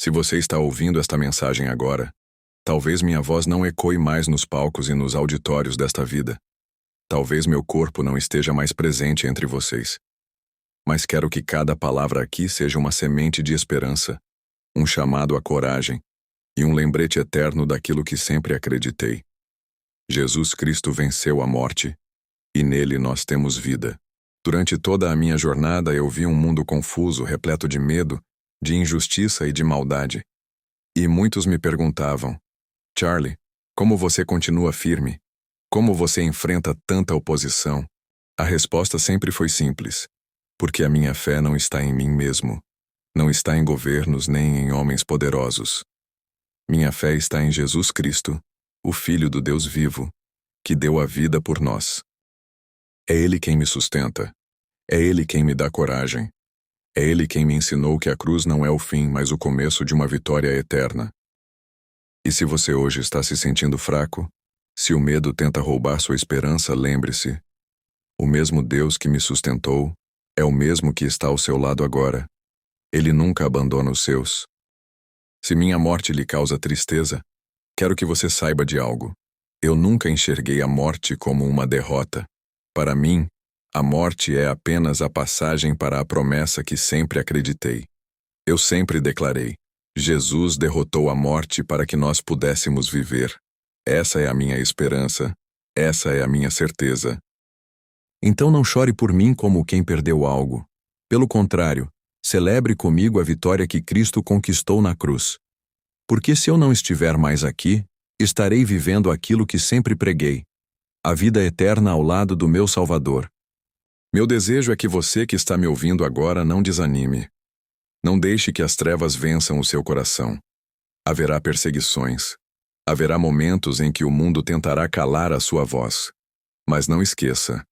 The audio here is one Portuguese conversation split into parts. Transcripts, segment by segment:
Se você está ouvindo esta mensagem agora, talvez minha voz não ecoe mais nos palcos e nos auditórios desta vida. Talvez meu corpo não esteja mais presente entre vocês. Mas quero que cada palavra aqui seja uma semente de esperança, um chamado à coragem e um lembrete eterno daquilo que sempre acreditei. Jesus Cristo venceu a morte, e nele nós temos vida. Durante toda a minha jornada eu vi um mundo confuso, repleto de medo, de injustiça e de maldade. E muitos me perguntavam: Charlie, como você continua firme? Como você enfrenta tanta oposição? A resposta sempre foi simples: porque a minha fé não está em mim mesmo, não está em governos nem em homens poderosos. Minha fé está em Jesus Cristo, o Filho do Deus vivo, que deu a vida por nós. É Ele quem me sustenta. É Ele quem me dá coragem. É Ele quem me ensinou que a cruz não é o fim, mas o começo de uma vitória eterna. E se você hoje está se sentindo fraco, se o medo tenta roubar sua esperança, lembre-se: o mesmo Deus que me sustentou é o mesmo que está ao seu lado agora. Ele nunca abandona os seus. Se minha morte lhe causa tristeza, quero que você saiba de algo. Eu nunca enxerguei a morte como uma derrota. Para mim, a morte é apenas a passagem para a promessa que sempre acreditei. Eu sempre declarei: Jesus derrotou a morte para que nós pudéssemos viver. Essa é a minha esperança. Essa é a minha certeza. Então não chore por mim como quem perdeu algo. Pelo contrário, celebre comigo a vitória que Cristo conquistou na cruz. Porque se eu não estiver mais aqui, estarei vivendo aquilo que sempre preguei: a vida eterna ao lado do meu Salvador. Meu desejo é que você que está me ouvindo agora não desanime. Não deixe que as trevas vençam o seu coração. Haverá perseguições. Haverá momentos em que o mundo tentará calar a sua voz. Mas não esqueça: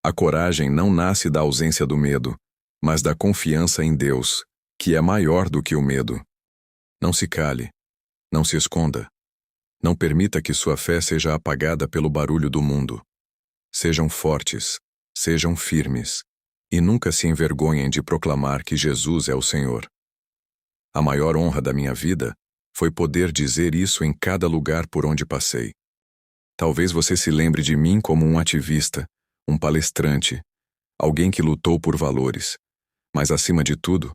a coragem não nasce da ausência do medo, mas da confiança em Deus, que é maior do que o medo. Não se cale. Não se esconda. Não permita que sua fé seja apagada pelo barulho do mundo. Sejam fortes, sejam firmes, e nunca se envergonhem de proclamar que Jesus é o Senhor. A maior honra da minha vida foi poder dizer isso em cada lugar por onde passei. Talvez você se lembre de mim como um ativista, um palestrante, alguém que lutou por valores, mas acima de tudo,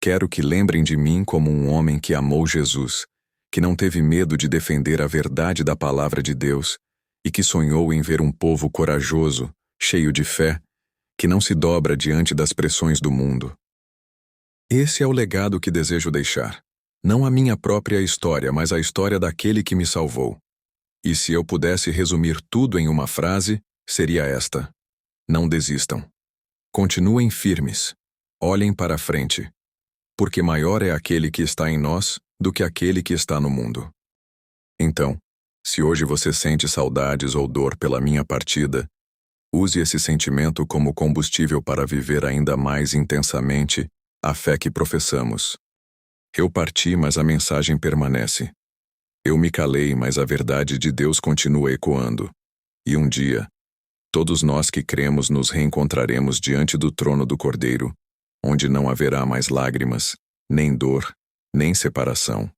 quero que lembrem de mim como um homem que amou Jesus, que não teve medo de defender a verdade da palavra de Deus e que sonhou em ver um povo corajoso, cheio de fé, que não se dobra diante das pressões do mundo. Esse é o legado que desejo deixar. Não a minha própria história, mas a história daquele que me salvou. E se eu pudesse resumir tudo em uma frase, seria esta: não desistam. Continuem firmes. Olhem para a frente. Porque maior é aquele que está em nós do que aquele que está no mundo. Então, se hoje você sente saudades ou dor pela minha partida, use esse sentimento como combustível para viver ainda mais intensamente a fé que professamos. Eu parti, mas a mensagem permanece. Eu me calei, mas a verdade de Deus continua ecoando. E um dia, todos nós que cremos nos reencontraremos diante do trono do Cordeiro, onde não haverá mais lágrimas, nem dor, nem separação.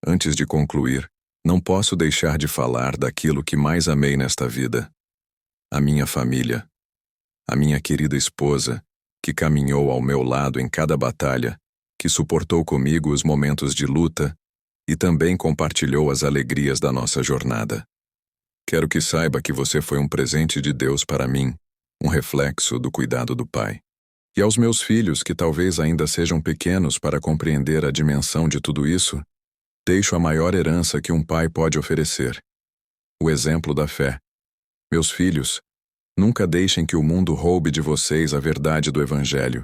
Antes de concluir, não posso deixar de falar daquilo que mais amei nesta vida: a minha família, a minha querida esposa, que caminhou ao meu lado em cada batalha, que suportou comigo os momentos de luta e também compartilhou as alegrias da nossa jornada. Quero que saiba que você foi um presente de Deus para mim, um reflexo do cuidado do Pai. E aos meus filhos, que talvez ainda sejam pequenos para compreender a dimensão de tudo isso, deixo a maior herança que um pai pode oferecer: o exemplo da fé. Meus filhos, nunca deixem que o mundo roube de vocês a verdade do Evangelho.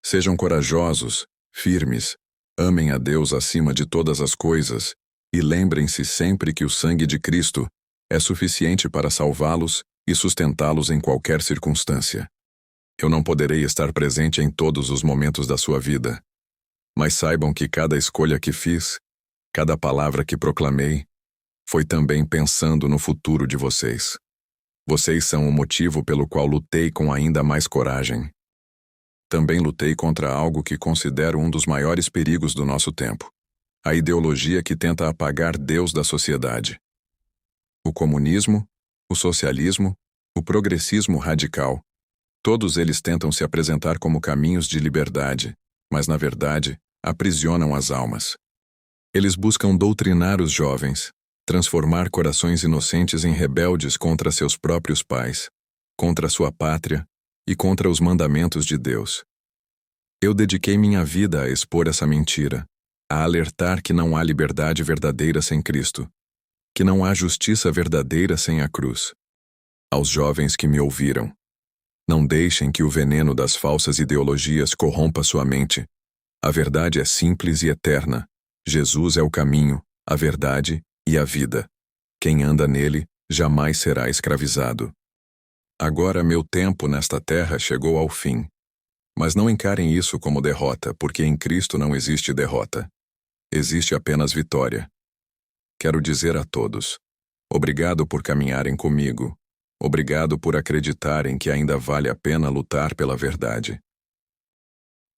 Sejam corajosos, firmes, amem a Deus acima de todas as coisas e lembrem-se sempre que o sangue de Cristo é suficiente para salvá-los e sustentá-los em qualquer circunstância. Eu não poderei estar presente em todos os momentos da sua vida, mas saibam que cada escolha que fiz, cada palavra que proclamei, foi também pensando no futuro de vocês. Vocês são o motivo pelo qual lutei com ainda mais coragem. Também lutei contra algo que considero um dos maiores perigos do nosso tempo: a ideologia que tenta apagar Deus da sociedade. O comunismo, o socialismo, o progressismo radical. Todos eles tentam se apresentar como caminhos de liberdade, mas, na verdade, aprisionam as almas. Eles buscam doutrinar os jovens, transformar corações inocentes em rebeldes contra seus próprios pais, contra sua pátria e contra os mandamentos de Deus. Eu dediquei minha vida a expor essa mentira, a alertar que não há liberdade verdadeira sem Cristo, que não há justiça verdadeira sem a cruz. Aos jovens que me ouviram, não deixem que o veneno das falsas ideologias corrompa sua mente. A verdade é simples e eterna. Jesus é o caminho, a verdade e a vida. Quem anda nele jamais será escravizado. Agora meu tempo nesta terra chegou ao fim. Mas não encarem isso como derrota, porque em Cristo não existe derrota. Existe apenas vitória. Quero dizer a todos: obrigado por caminharem comigo. Obrigado por acreditarem que ainda vale a pena lutar pela verdade.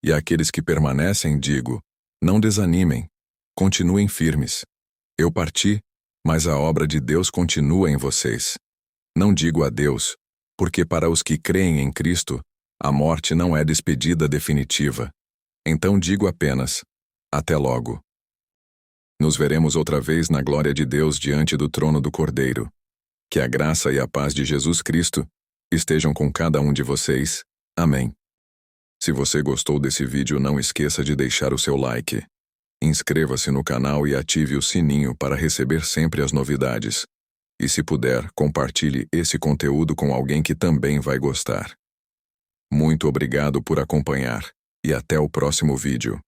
E àqueles que permanecem, digo: não desanimem. Continuem firmes. Eu parti, mas a obra de Deus continua em vocês. Não digo adeus, porque para os que creem em Cristo, a morte não é despedida definitiva. Então digo apenas: até logo. Nos veremos outra vez na glória de Deus diante do trono do Cordeiro. Que a graça e a paz de Jesus Cristo estejam com cada um de vocês. Amém. Se você gostou desse vídeo, não esqueça de deixar o seu like. Inscreva-se no canal e ative o sininho para receber sempre as novidades. E se puder, compartilhe esse conteúdo com alguém que também vai gostar. Muito obrigado por acompanhar, e até o próximo vídeo.